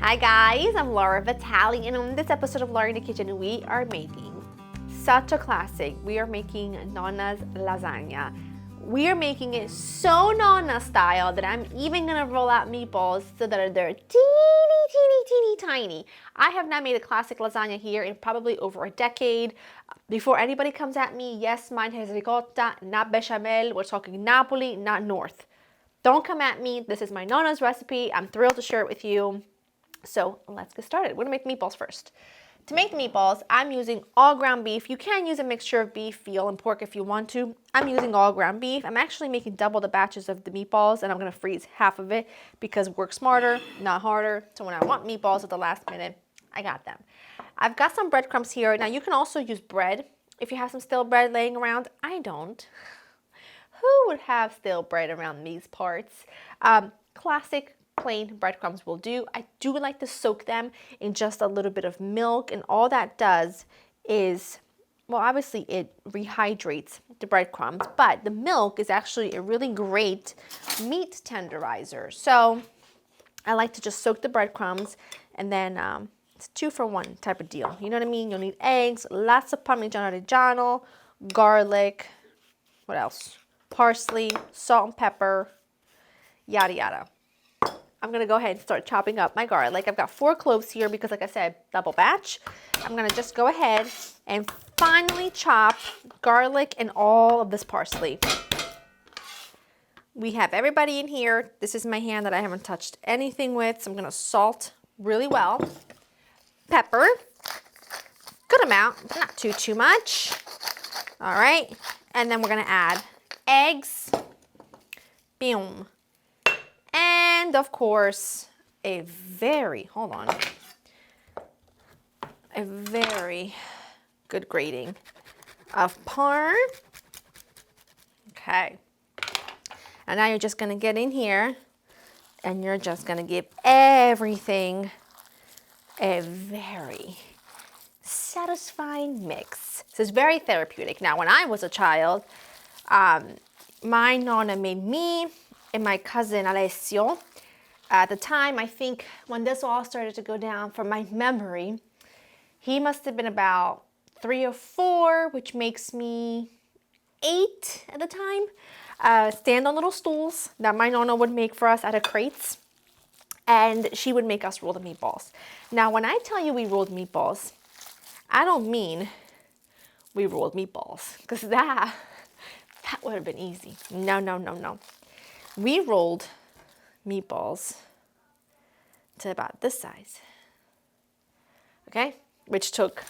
Hi guys, I'm Laura Vitale, and on this episode of Laura in the Kitchen, we are making such a classic. We are making Nonna's lasagna. We are making it so Nonna style that I'm even gonna roll out meatballs so that they're teeny tiny. I have not made a classic lasagna here in probably over a decade. Before anybody comes at me, yes, mine has ricotta, not bechamel. We're talking Napoli, not North. Don't come at me. This is my Nonna's recipe. I'm thrilled to share it with you. So let's get started. We're gonna make the meatballs first. To make the meatballs, I'm using all ground beef. You can use a mixture of beef, veal, and pork if you want to. I'm using all ground beef. I'm actually making double the batches of the meatballs, and I'm gonna freeze half of it because work smarter, not harder. So when I want meatballs at the last minute, I got them. I've got some breadcrumbs here. Now you can also use bread if you have some stale bread laying around. I don't. Who would have stale bread around these parts? Classic plain breadcrumbs will do. I do like to soak them in just a little bit of milk, and all that does is, well, obviously it rehydrates the breadcrumbs, but the milk is actually a really great meat tenderizer. So I like to just soak the breadcrumbs, and then it's a 2-for-1 type of deal. You know what I mean? You'll need eggs, lots of Parmigiano Reggiano, garlic, what else? Parsley, salt and pepper, yada yada. I'm gonna go ahead and start chopping up my garlic. I've got 4 cloves here because, like I said, double batch. I'm gonna just go ahead and finely chop garlic and all of this parsley. We have everybody in here. This is my hand that I haven't touched anything with, so I'm gonna salt really well. Pepper, good amount, but not too much. All right, and then we're gonna add eggs. Boom. And of course, a very good grating of parm. Okay. And now you're just gonna get in here and you're just gonna give everything a very satisfying mix. This is very therapeutic. Now, when I was a child, my Nonna made me and my cousin Alessio. At the time, I think when this all started to go down, from my memory, he must have been about 3 or 4, which makes me 8 at the time. Stand on little stools that my Nonna would make for us out of crates, and she would make us roll the meatballs. Now, when I tell you we rolled meatballs, I don't mean we rolled meatballs, because that would have been easy. No. We rolled meatballs to about this size, okay? Which took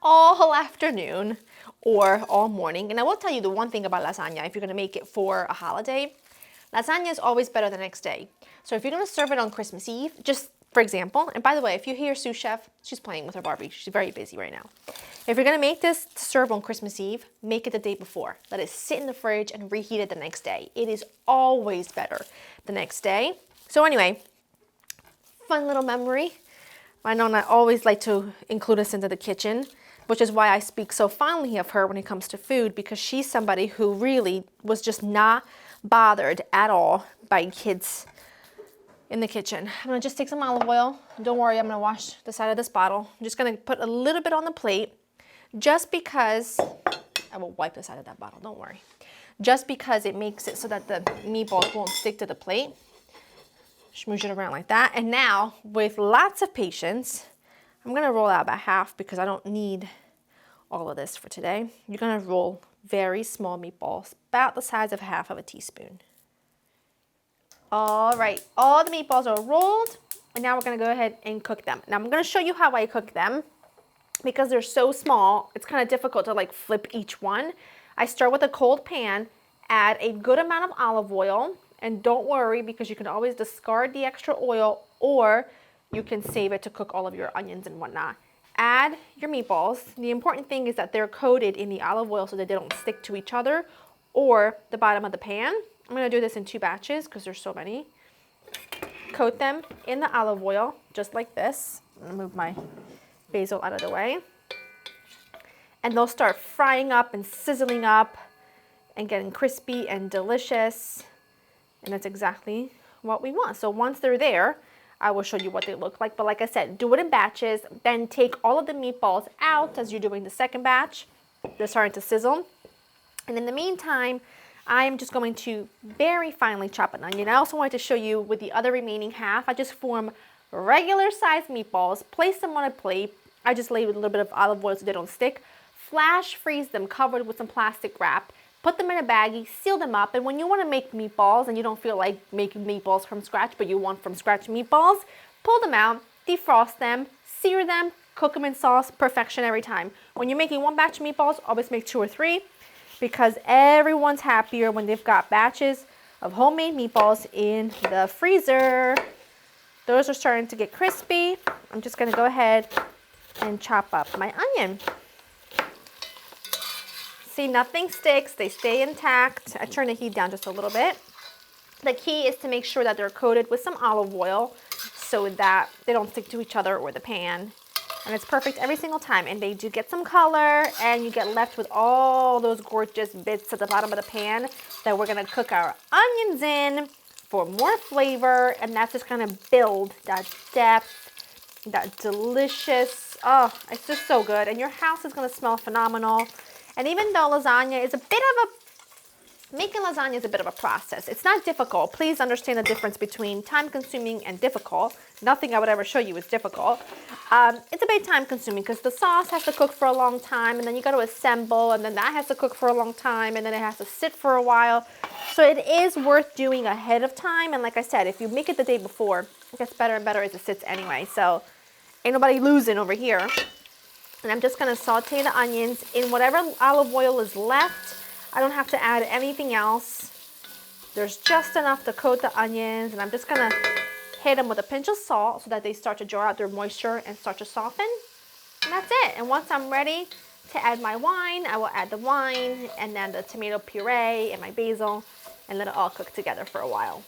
all afternoon or all morning. And I will tell you the one thing about lasagna, if you're gonna make it for a holiday, lasagna is always better the next day. So if you're gonna serve it on Christmas Eve, just for example, and by the way, if you hear sous chef, she's playing with her Barbie. She's very busy right now. If you're gonna make this to serve on Christmas Eve, make it the day before. Let it sit in the fridge and reheat it the next day. It is always better the next day. So anyway, fun little memory. My Nonna always liked to include us into the kitchen, which is why I speak so fondly of her when it comes to food, because she's somebody who really was just not bothered at all by kids in the kitchen. I'm gonna just take some olive oil. Don't worry, I'm gonna wash the side of this bottle. I'm just gonna put a little bit on the plate, just because, I will wipe the side of that bottle, don't worry. Just because it makes it so that the meatballs won't stick to the plate. Smoosh it around like that. And now, with lots of patience, I'm gonna roll out about half because I don't need all of this for today. You're gonna roll very small meatballs, about the size of half of a teaspoon. All right, all the meatballs are rolled, and now we're gonna go ahead and cook them. Now I'm gonna show you how I cook them. Because they're so small, it's kind of difficult to like flip each one. I start with a cold pan, add a good amount of olive oil, and don't worry because you can always discard the extra oil or you can save it to cook all of your onions and whatnot. Add your meatballs. The important thing is that they're coated in the olive oil so that they don't stick to each other or the bottom of the pan. I'm gonna do this in 2 batches because there's so many. Coat them in the olive oil, just like this. I'm gonna move my basil out of the way. And they'll start frying up and sizzling up and getting crispy and delicious. And that's exactly what we want. So once they're there, I will show you what they look like. But like I said, do it in batches, then take all of the meatballs out as you're doing the second batch. They're starting to sizzle. And in the meantime, I'm just going to very finely chop an onion. I also wanted to show you with the other remaining half, I just form regular sized meatballs, place them on a plate. I just lay with a little bit of olive oil so they don't stick. Flash freeze them covered with some plastic wrap. Put them in a baggie, seal them up, and when you want to make meatballs and you don't feel like making meatballs from scratch, but you want from scratch meatballs, pull them out, defrost them, sear them, cook them in sauce, perfection every time. When you're making one batch of meatballs, always make 2 or 3 because everyone's happier when they've got batches of homemade meatballs in the freezer. Those are starting to get crispy. I'm just going to go ahead and chop up my onion. See, nothing sticks, they stay intact. I turn the heat down just a little bit. The key is to make sure that they're coated with some olive oil so that they don't stick to each other or the pan. And it's perfect every single time. And they do get some color and you get left with all those gorgeous bits at the bottom of the pan that we're gonna cook our onions in for more flavor. And that's just gonna build that depth, that delicious, oh, it's just so good. And your house is gonna smell phenomenal. And even though lasagna is making lasagna is a bit of a process. It's not difficult. Please understand the difference between time consuming and difficult. Nothing I would ever show you is difficult. It's a bit time consuming because the sauce has to cook for a long time and then you got to assemble and then that has to cook for a long time and then it has to sit for a while. So it is worth doing ahead of time. And like I said, if you make it the day before, it gets better and better as it sits anyway. So ain't nobody losing over here. And I'm just going to saute the onions in whatever olive oil is left. I don't have to add anything else. There's just enough to coat the onions. And I'm just going to hit them with a pinch of salt so that they start to draw out their moisture and start to soften. And that's it. And once I'm ready to add my wine, I will add the wine and then the tomato puree and my basil and let it all cook together for a while.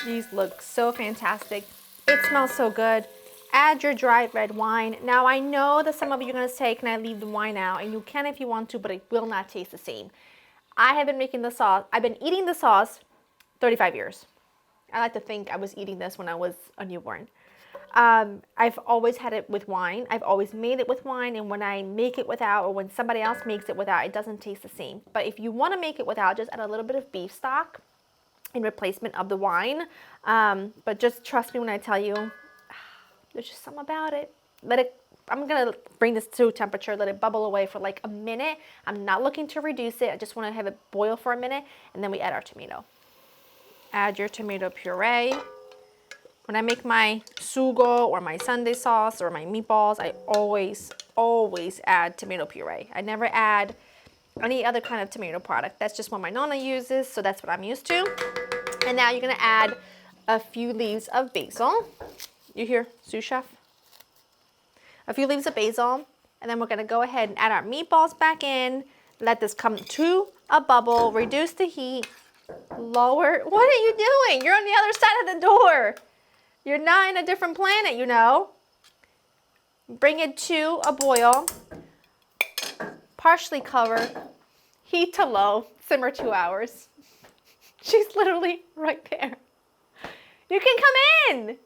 These look so fantastic. It smells so good. Add your dried red wine. Now I know that some of you are going to say, can I leave the wine out? And you can if you want to, but it will not taste the same. I have been making the sauce. I've been eating the sauce 35 years. I like to think I was eating this when I was a newborn. I've always had it with wine. I've always made it with wine. And when I make it without, or when somebody else makes it without, it doesn't taste the same. But if you want to make it without, just add a little bit of beef stock in replacement of the wine. But just trust me when I tell you, there's just something about it. I'm gonna bring this to temperature, let it bubble away for like a minute. I'm not looking to reduce it. I just wanna have it boil for a minute and then we add our tomato. Add your tomato puree. When I make my sugo or my sundae sauce or my meatballs, I always add tomato puree. I never add any other kind of tomato product. That's just what my Nonna uses, so that's what I'm used to. And now you're gonna add a few leaves of basil. You hear, sous chef? A few leaves of basil, and then we're gonna go ahead and add our meatballs back in, let this come to a bubble, reduce the heat, lower. What are you doing? You're on the other side of the door. You're not in a different planet, you know. Bring it to a boil, partially cover, heat to low, simmer 2 hours. She's literally right there. You can come in.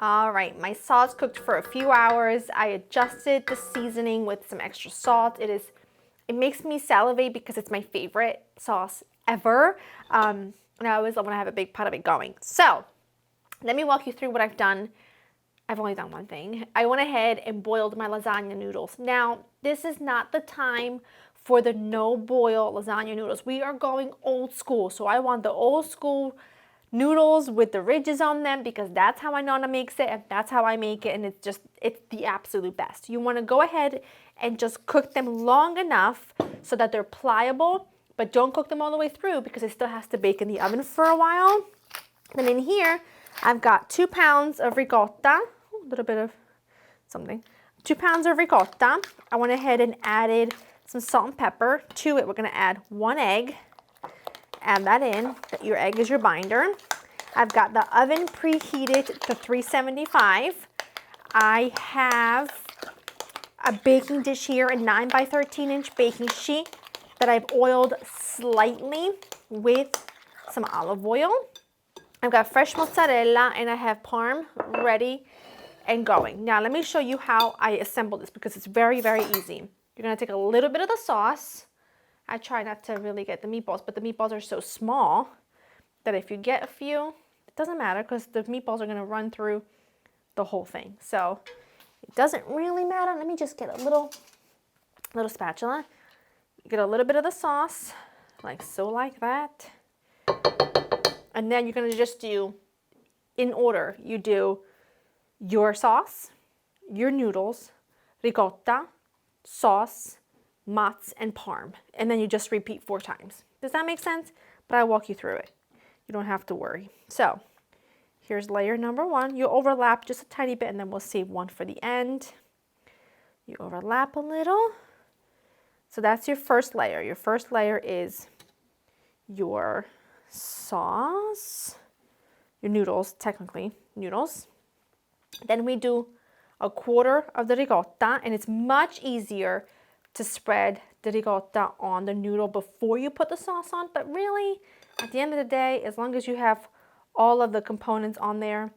All right, my sauce cooked for a few hours. I adjusted the seasoning with some extra salt. It makes me salivate because it's my favorite sauce ever. And I always love when I have a big pot of it going. So let me walk you through what I've done. I've only done one thing. I went ahead and boiled my lasagna noodles. Now, this is not the time for the no-boil lasagna noodles. We are going old school. So I want the old school noodles with the ridges on them because that's how my Nonna makes it and that's how I make it, and it's the absolute best. You want to go ahead and just cook them long enough so that they're pliable, but don't cook them all the way through because it still has to bake in the oven for a while. And in here, I've got 2 pounds of ricotta, a little bit of something, 2 pounds of ricotta. I went ahead and added some salt and pepper. To it, we're going to add 1 egg. Add that in. Your egg is your binder. I've got the oven preheated to 375. I have a baking dish here, a 9 by 13 inch baking sheet that I've oiled slightly with some olive oil. I've got fresh mozzarella and I have parm ready and going. Now let me show you how I assemble this because it's very, very easy. You're gonna take a little bit of the sauce. I try not to really get the meatballs, but the meatballs are so small that if you get a few, it doesn't matter because the meatballs are gonna run through the whole thing. So it doesn't really matter. Let me just get a little spatula. You get a little bit of the sauce, like so, like that. And then you're gonna just do, in order, you do your sauce, your noodles, ricotta, sauce, mozz, and parm. And then you just repeat 4 times. Does that make sense? But I'll walk you through it. You don't have to worry. So here's layer number 1. You overlap just a tiny bit and then we'll save one for the end. You overlap a little. So that's your first layer. Your first layer is your sauce, your noodles, technically, noodles. Then we do a quarter of the ricotta, and it's much easier to spread the ricotta on the noodle before you put the sauce on. But really, at the end of the day, as long as you have all of the components on there,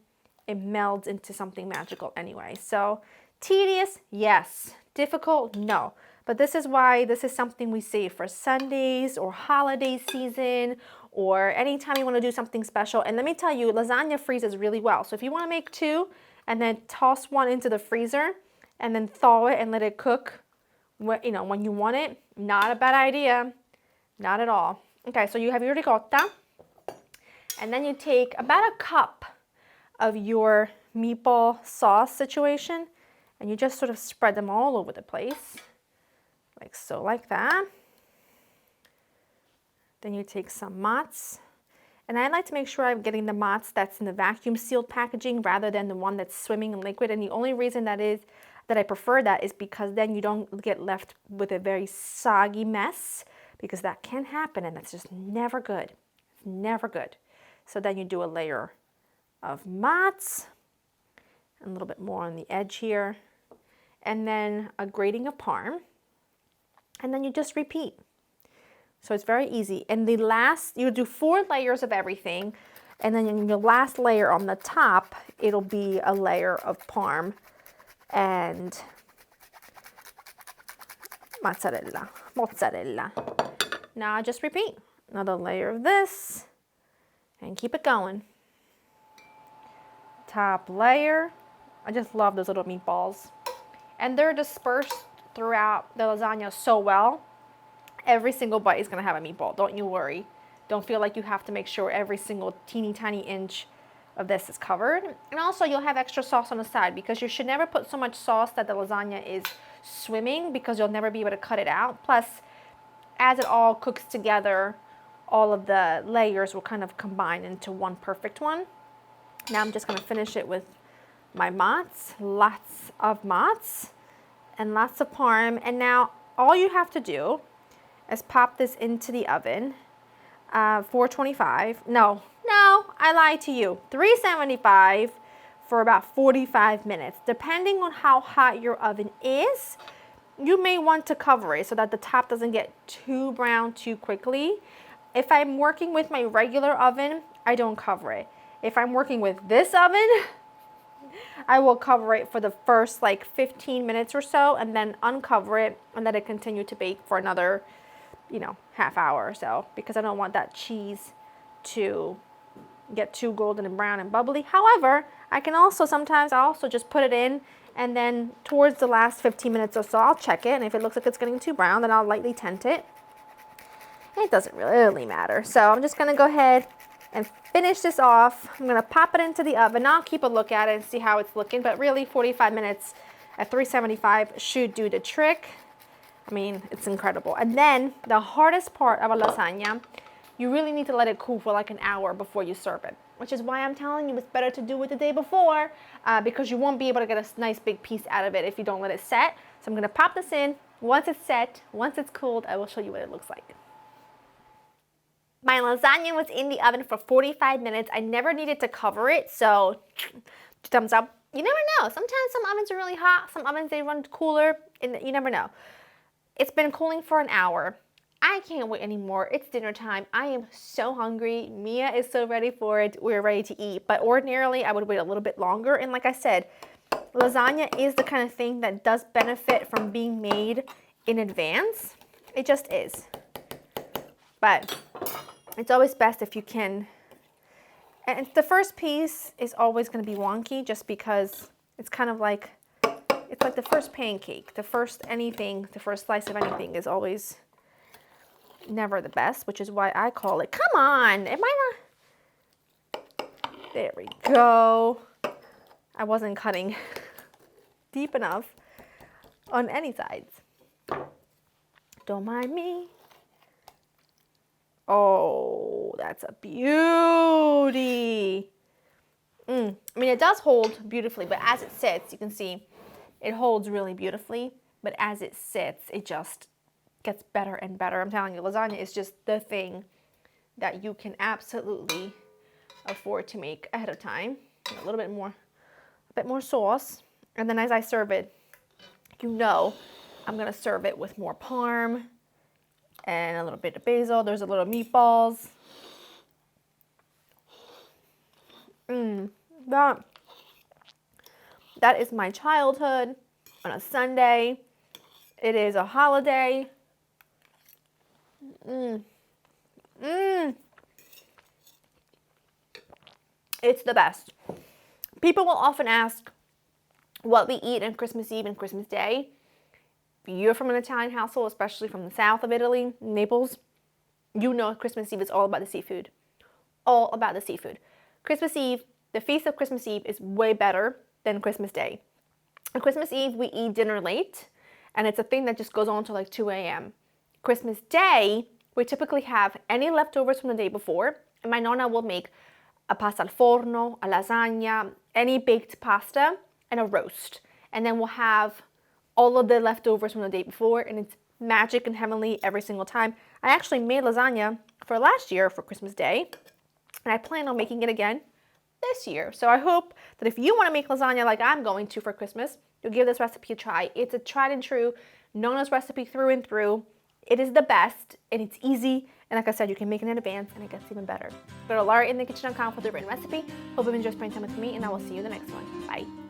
it melds into something magical anyway. So tedious, yes. Difficult, no. But this is why this is something we save for Sundays or holiday season or anytime you want to do something special. And let me tell you, lasagna freezes really well. So if you want to make 2 and then toss one into the freezer and then thaw it and let it cook, you know, when you want it, not a bad idea. Not at all. Okay, so you have your ricotta. And then you take about a cup of your meatball sauce situation and you just sort of spread them all over the place. Like so, like that. Then you take some mozz. And I like to make sure I'm getting the mozz that's in the vacuum sealed packaging rather than the one that's swimming in liquid. And the only reason that I prefer that is because then you don't get left with a very soggy mess, because that can happen and that's just never good. It's never good. So then you do a layer of mozz, a little bit more on the edge here, and then a grating of parm. And then you just repeat. So it's very easy. And the last, you do 4 layers of everything. And then in your last layer on the top, it'll be a layer of parm and mozzarella. Now just repeat. Another layer of this and keep it going. Top layer. I just love those little meatballs. And they're dispersed throughout the lasagna so well. Every single bite is going to have a meatball. Don't you worry. Don't feel like you have to make sure every single teeny tiny inch of this is covered. And also you'll have extra sauce on the side because you should never put so much sauce that the lasagna is swimming, because you'll never be able to cut it out. Plus, as it all cooks together, all of the layers will kind of combine into one perfect one. Now I'm just going to finish it with my mozz, lots of mozz and lots of parm. And now all you have to do is pop this into the oven, 425. No, I lied to you. 375 for about 45 minutes. Depending on how hot your oven is, you may want to cover it so that the top doesn't get too brown too quickly. If I'm working with my regular oven, I don't cover it. If I'm working with this oven, I will cover it for the first like 15 minutes or so and then uncover it and let it continue to bake for another, half hour or so, because I don't want that cheese to get too golden and brown and bubbly. However, I can also sometimes just put it in, and then towards the last 15 minutes or so, I'll check it, and if it looks like it's getting too brown, then I'll lightly tent it. It doesn't really matter. So I'm just gonna go ahead and finish this off. I'm gonna pop it into the oven. I'll keep a look at it and see how it's looking, but really 45 minutes at 375 should do the trick. I mean, it's incredible. And then the hardest part of a lasagna, you really need to let it cool for like an hour before you serve it, which is why I'm telling you it's better to do it the day before, because you won't be able to get a nice big piece out of it if you don't let it set. So I'm gonna pop this in. Once it's set, once it's cooled, I will show you what it looks like. My lasagna was in the oven for 45 minutes. I never needed to cover it, so thumbs up. You never know. Sometimes some ovens are really hot, some ovens they run cooler, and you never know. It's been cooling for an hour. I can't wait anymore. It's dinner time. I am so hungry. Mia is so ready for it. We're ready to eat. But ordinarily, I would wait a little bit longer. And like I said, lasagna is the kind of thing that does benefit from being made in advance. It just is. But it's always best if you can. And the first piece is always going to be wonky just because it's kind of like, it's like the first pancake. The first anything, the first slice of anything is always never the best, which is why I call it. Come on, am I not? There we go. I wasn't cutting deep enough on any sides. Don't mind me. Oh, that's a beauty. I mean, it does hold beautifully, but as it sits, you can see it holds really beautifully. But as it sits, it just gets better and better. I'm telling you, lasagna is just the thing that you can absolutely afford to make ahead of time. A little bit more, a bit more sauce. And then as I serve it, you know, I'm gonna serve it with more parm and a little bit of basil. There's a little meatballs. That is my childhood on a Sunday. It is a holiday. It's the best. People will often ask what we eat on Christmas Eve and Christmas Day. If you're from an Italian household, especially from the south of Italy, Naples, you know Christmas Eve is all about the seafood. All about the seafood. Christmas Eve, the feast of Christmas Eve is way better than Christmas Day. On Christmas Eve, we eat dinner late, and it's a thing that just goes on till like 2 a.m. Christmas Day, we typically have any leftovers from the day before, and my nonna will make a pasta al forno, a lasagna, any baked pasta, and a roast. And then we'll have all of the leftovers from the day before, and it's magic and heavenly every single time. I actually made lasagna for last year for Christmas Day, and I plan on making it again this year. So I hope that if you want to make lasagna like I'm going to for Christmas, you'll give this recipe a try. It's a tried and true Nonna's recipe through and through. It is the best, and it's easy, and like I said, you can make it in advance, and it gets even better. Go to laurainthekitchen.com for the written recipe. Hope you've enjoyed spending time with me, and I will see you in the next one. Bye.